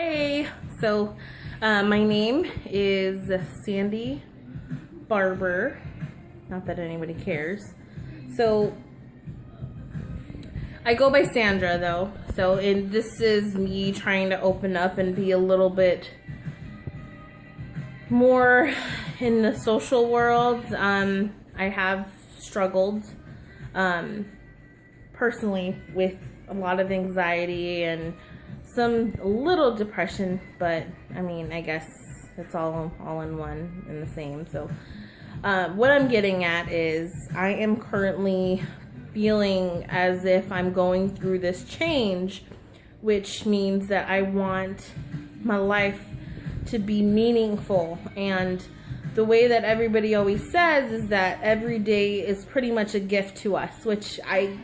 Hey, so my name is Sandy Barber. Not that anybody cares. So I go by Sandra though. And this is me trying to open up and be a little bit more in the social world. I have struggled personally with a lot of anxiety and some little depression, but I mean, I guess it's all in one and the same. So what I'm getting at is I am currently feeling as if I'm going through this change, which means that I want my life to be meaningful. And the way that everybody always says is that every day is pretty much a gift to us, which I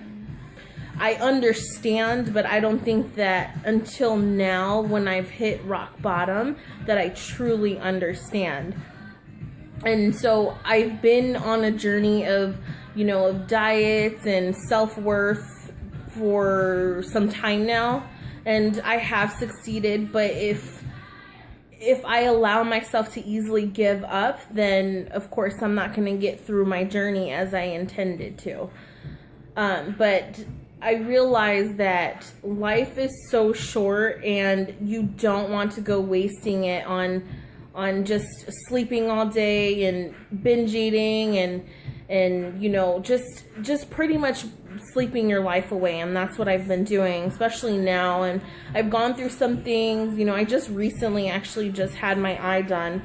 understand, but I don't think that until now, when I've hit rock bottom, that I truly understand. And so I've been on a journey of, of diets and self-worth for some time now, and I have succeeded. But if I allow myself to easily give up, then of course I'm not going to get through my journey as I intended to. But I realize that life is so short, and you don't want to go wasting it on just sleeping all day and binge eating and just pretty much sleeping your life away. And that's what I've been doing, especially now. And I've gone through some things. I just recently actually just had my eye done,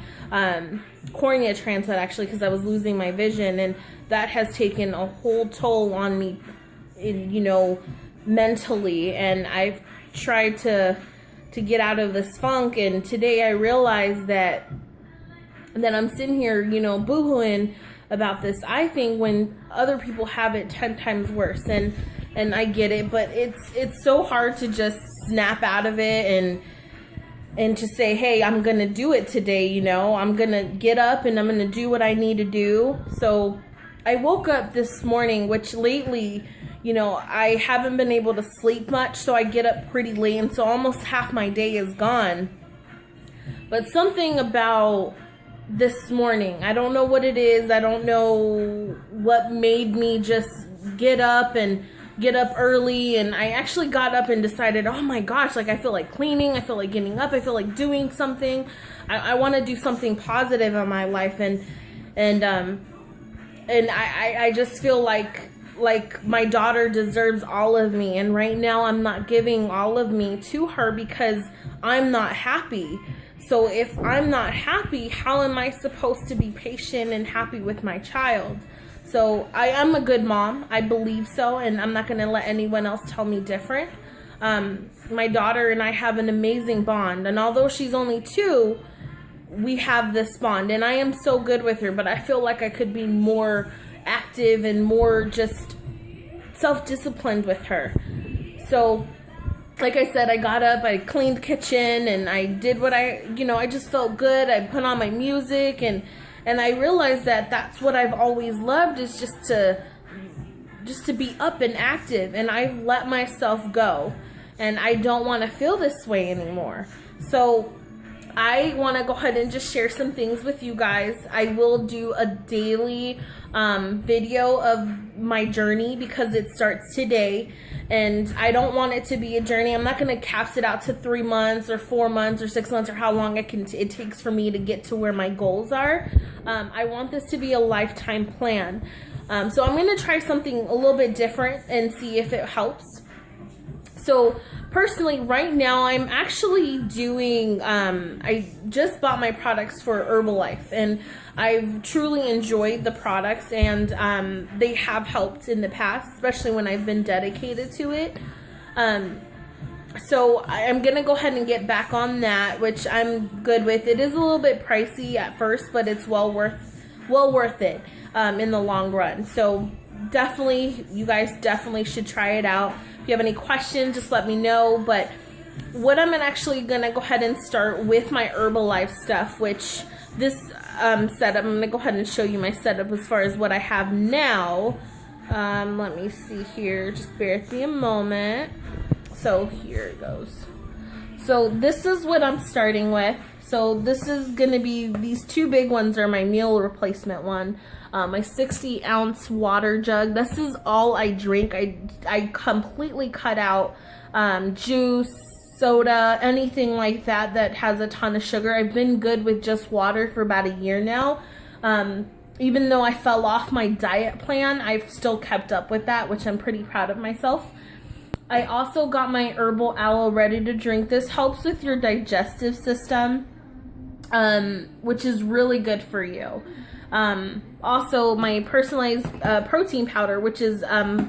cornea transplant actually, because I was losing my vision, and that has taken a whole toll on me mentally. And I've tried to get out of this funk, and today I realized that I'm sitting here, boohooing about this eye thing when other people have it 10 times worse. And I get it, but it's so hard to just snap out of it and to say, hey, I'm gonna do it today. I'm gonna get up and I'm gonna do what I need to do. So I woke up this morning, which lately, I haven't been able to sleep much, so I get up pretty late, and so almost half my day is gone. But something about this morning, I don't know what it is, I don't know what made me just get up early, and I actually got up and decided, oh my gosh, I feel like cleaning, I feel like getting up, I feel like doing something. I want to do something positive in my life, and I just feel like my daughter deserves all of me, and right now I'm not giving all of me to her because I'm not happy. So if I'm not happy, how am I supposed to be patient and happy with my child? So I am a good mom, I believe so, and I'm not going to let anyone else tell me different. My daughter and I have an amazing bond, and although she's only 2, we have this bond, and I am so good with her, but I feel like I could be more active and more just self-disciplined with her. So like I said, I got up, I cleaned the kitchen, and I did what I just felt good. I put on my music, and I realized that that's what I've always loved, is just to be up and active, and I've let myself go, and I don't want to feel this way anymore. So I want to go ahead and just share some things with you guys. I will do a daily video of my journey because it starts today, and I don't want it to be a journey. I'm not going to caps it out to 3 months or 4 months or 6 months or how long it takes for me to get to where my goals are. I want this to be a lifetime plan. So I'm going to try something a little bit different and see if it helps. So personally, right now, I'm actually doing, I just bought my products for Herbalife, and I've truly enjoyed the products, and they have helped in the past, especially when I've been dedicated to it. So I'm going to go ahead and get back on that, which I'm good with. It is a little bit pricey at first, but it's well worth it in the long run. So definitely, you guys definitely should try it out. If you have any questions, just let me know. But what I'm actually going to go ahead and start with my Herbalife stuff, which this setup, I'm going to go ahead and show you my setup as far as what I have now. Let me see here. Just bear with me a moment. So here it goes. So this is what I'm starting with. So this is going to be, these two big ones are my meal replacement one. My 60-ounce water jug. This is all I drink. I completely cut out juice, soda, anything like that that has a ton of sugar. I've been good with just water for about a year now. Even though I fell off my diet plan, I've still kept up with that, which I'm pretty proud of myself. I also got my herbal aloe ready to drink. This helps with your digestive system, which is really good for you. Also, my personalized protein powder, which is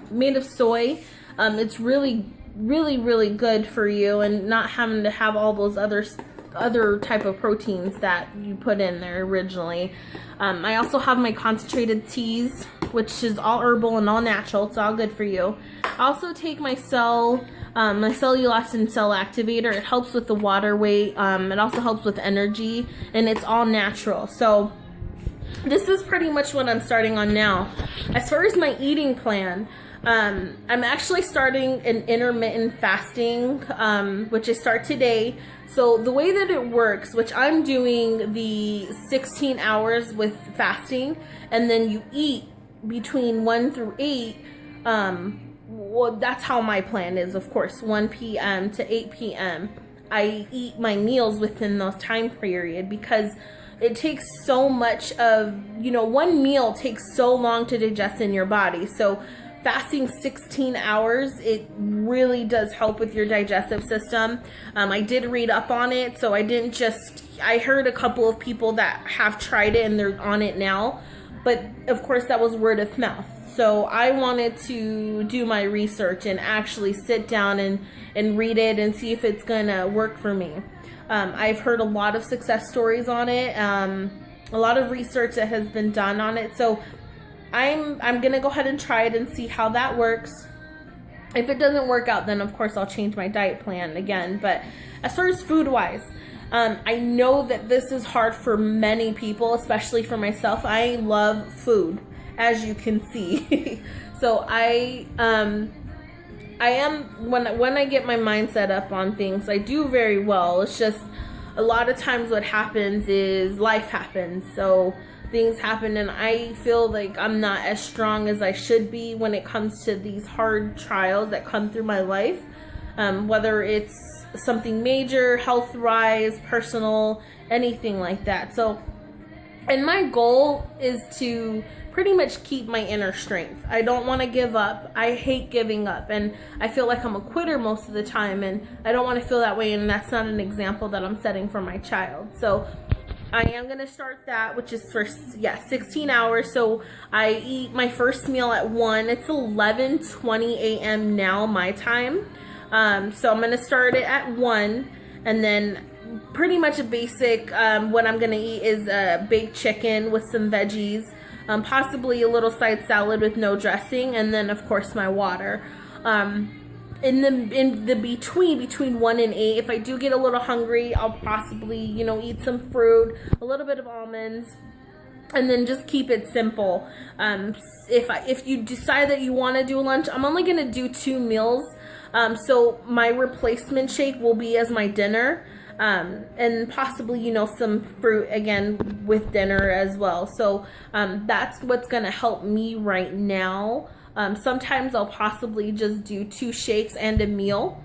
made of soy. It's really good for you, and not having to have all those other type of proteins that you put in there originally. I also have my concentrated teas, which is all herbal and all natural. It's all good for you. I also take my Cellulosin Cell Activator. It helps with the water weight. It also helps with energy, and it's all natural. So this is pretty much what I'm starting on now. As far as my eating plan, I'm actually starting an intermittent fasting, which I start today. So the way that it works, which I'm doing the 16 hours with fasting, and then you eat between 1 through 8, well, that's how my plan is, of course, 1 p.m. to 8 p.m. I eat my meals within those time period, because it takes so much of, one meal takes so long to digest in your body. So fasting 16 hours, it really does help with your digestive system. I did read up on it, so I heard a couple of people that have tried it and they're on it now, but of course that was word of mouth. So I wanted to do my research and actually sit down and read it and see if it's gonna work for me. I've heard a lot of success stories on it, a lot of research that has been done on it, so I'm gonna go ahead and try it and see how that works. If it doesn't work out, then of course I'll change my diet plan again. But as far as food wise, I know that this is hard for many people, especially for myself. I love food, as you can see. So I am, when I get my mind set up on things, I do very well. It's just a lot of times what happens is life happens. So things happen, and I feel like I'm not as strong as I should be when it comes to these hard trials that come through my life, whether it's something major, health-wise, personal, anything like that. So, and my goal is to pretty much keep my inner strength. I don't want to give up. I hate giving up, and I feel like I'm a quitter most of the time, and I don't want to feel that way, and that's not an example that I'm setting for my child. So I am going to start that, which is for, 16 hours. So I eat my first meal at 1. It's 11:20 a.m. now, my time. So I'm going to start it at 1. And then pretty much a basic, what I'm going to eat is baked chicken with some veggies. Possibly a little side salad with no dressing. And then, of course, my water. In the between 1 and 8, if I do get a little hungry, I'll possibly, eat some fruit, a little bit of almonds, and then just keep it simple. If you decide that you want to do lunch, I'm only going to do 2 meals. So my replacement shake will be as my dinner, and possibly, some fruit again with dinner as well. So that's what's going to help me right now. Sometimes I'll possibly just do 2 shakes and a meal.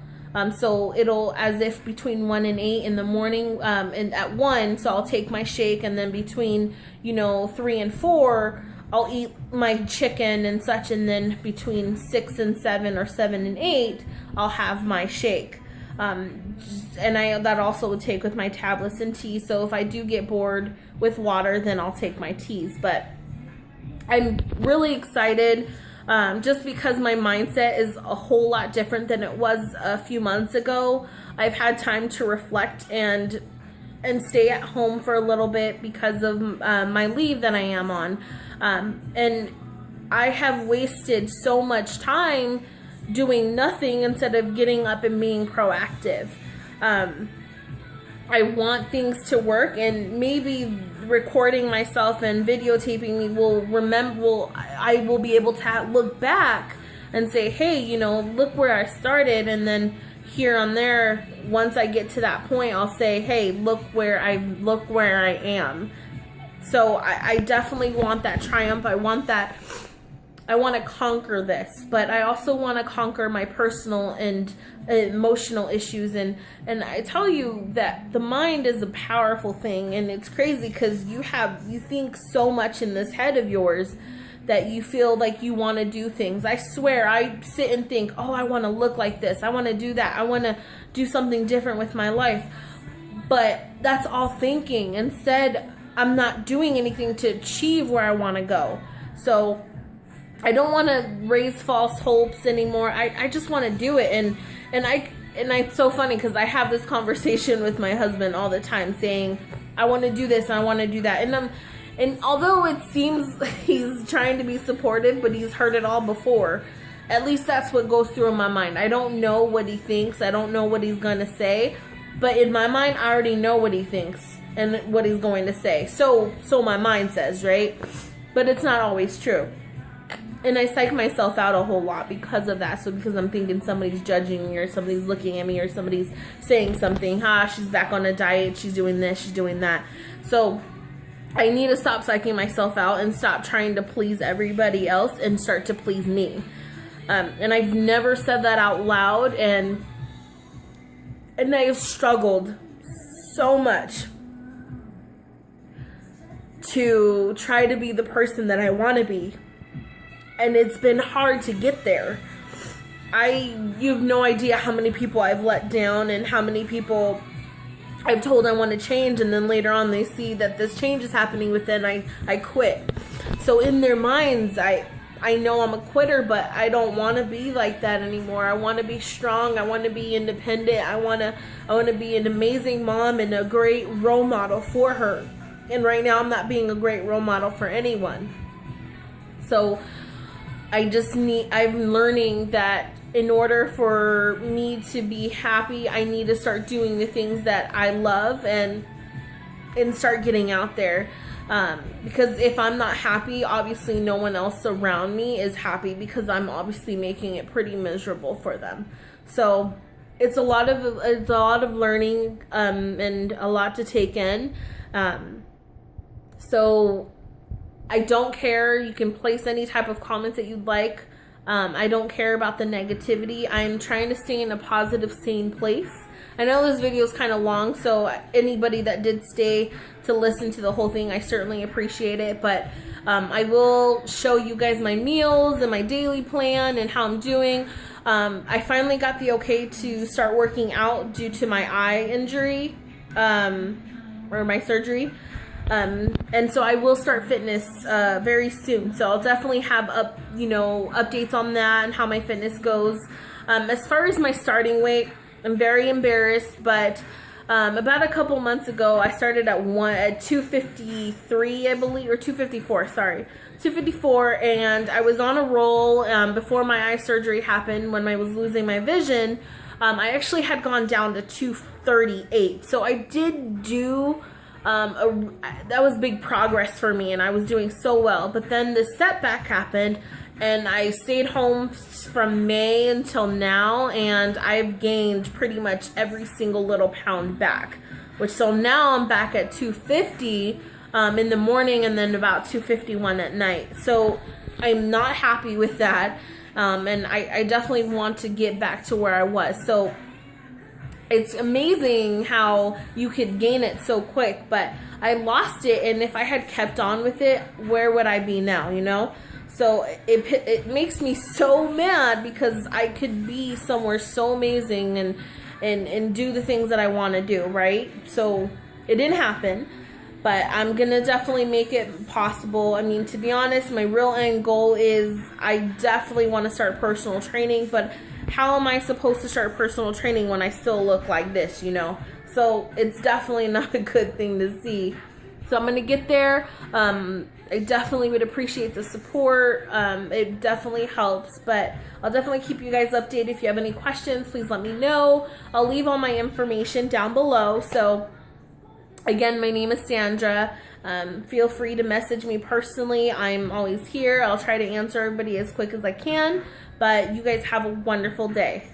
So it'll, as if between 1 and 8 in the morning, and at 1, so I'll take my shake, and then between, 3 and 4, I'll eat my chicken and such, and then between 6 and 7 or 7 and 8, I'll have my shake. And that also would take with my tablets and tea. So if I do get bored with water, then I'll take my teas. But I'm really excited. Just because my mindset is a whole lot different than it was a few months ago. I've had time to reflect and stay at home for a little bit because of my leave that I am on. And I have wasted so much time doing nothing instead of getting up and being proactive. I want things to work, and maybe recording myself and videotaping me I will be able to look back and say, hey, look where I started, and then here on there, once I get to that point, I'll say, hey, look where I am. So I definitely want that triumph. I want to conquer this, but I also want to conquer my personal and emotional issues. And I tell you that the mind is a powerful thing, and it's crazy because you think so much in this head of yours that you feel like you want to do things. I swear, I sit and think, oh, I want to look like this. I want to do that. I want to do something different with my life. But that's all thinking. Instead, I'm not doing anything to achieve where I want to go. So I don't want to raise false hopes anymore. I just want to do it. And it's so funny because I have this conversation with my husband all the time saying, I want to do this and I want to do that. And although it seems he's trying to be supportive, but he's heard it all before, at least that's what goes through in my mind. I don't know what he thinks. I don't know what he's going to say. But in my mind, I already know what he thinks and what he's going to say. So my mind says, right? But it's not always true. And I psych myself out a whole lot because of that. So because I'm thinking somebody's judging me, or somebody's looking at me, or somebody's saying something, she's back on a diet, she's doing this, she's doing that. So I need to stop psyching myself out and stop trying to please everybody else and start to please me. And I've never said that out loud, and I've struggled so much to try to be the person that I want to be. And it's been hard to get there. You have no idea how many people I've let down and how many people I've told I want to change, and then later on they see that this change is happening within, I quit. So in their minds, I know I'm a quitter, but I don't want to be like that anymore. I want to be strong. I want to be independent. I want to be an amazing mom and a great role model for her. And right now I'm not being a great role model for anyone. So I'm learning that in order for me to be happy, I need to start doing the things that I love and start getting out there. Because if I'm not happy, obviously no one else around me is happy, because I'm obviously making it pretty miserable for them. So it's a lot of learning, and a lot to take in. So I don't care. You can place any type of comments that you'd like. I don't care about the negativity. I'm trying to stay in a positive, sane place. I know this video is kind of long, so anybody that did stay to listen to the whole thing, I certainly appreciate it. But I will show you guys my meals and my daily plan and how I'm doing. I finally got the okay to start working out due to my eye injury, or my surgery. And so I will start fitness very soon. So I'll definitely have updates on that and how my fitness goes. As far as my starting weight, I'm very embarrassed, but about a couple months ago, I started at 253, I believe, or 254, sorry. 254, and I was on a roll before my eye surgery happened. When I was losing my vision, I actually had gone down to 238. So I did do... that was big progress for me, and I was doing so well. But then the setback happened, and I stayed home from May until now, and I've gained pretty much every single little pound back. So now I'm back at 250 in the morning, and then about 251 at night. So I'm not happy with that, and I definitely want to get back to where I was. So it's amazing how you could gain it so quick, but I lost it, and if I had kept on with it, where would I be now, you know? So it makes me so mad, because I could be somewhere so amazing and do the things that I want to do, right? So it didn't happen, but I'm gonna definitely make it possible. I mean, to be honest, my real end goal is I definitely want to start personal training, but how am I supposed to start personal training when I still look like this, you know? So it's definitely not a good thing to see. So I'm going to get there. I definitely would appreciate the support. It definitely helps, but I'll definitely keep you guys updated. If you have any questions, please let me know. I'll leave all my information down below. So again, my name is Sandra. Feel free to message me personally. I'm always here. I'll try to answer everybody as quick as I can. But you guys have a wonderful day.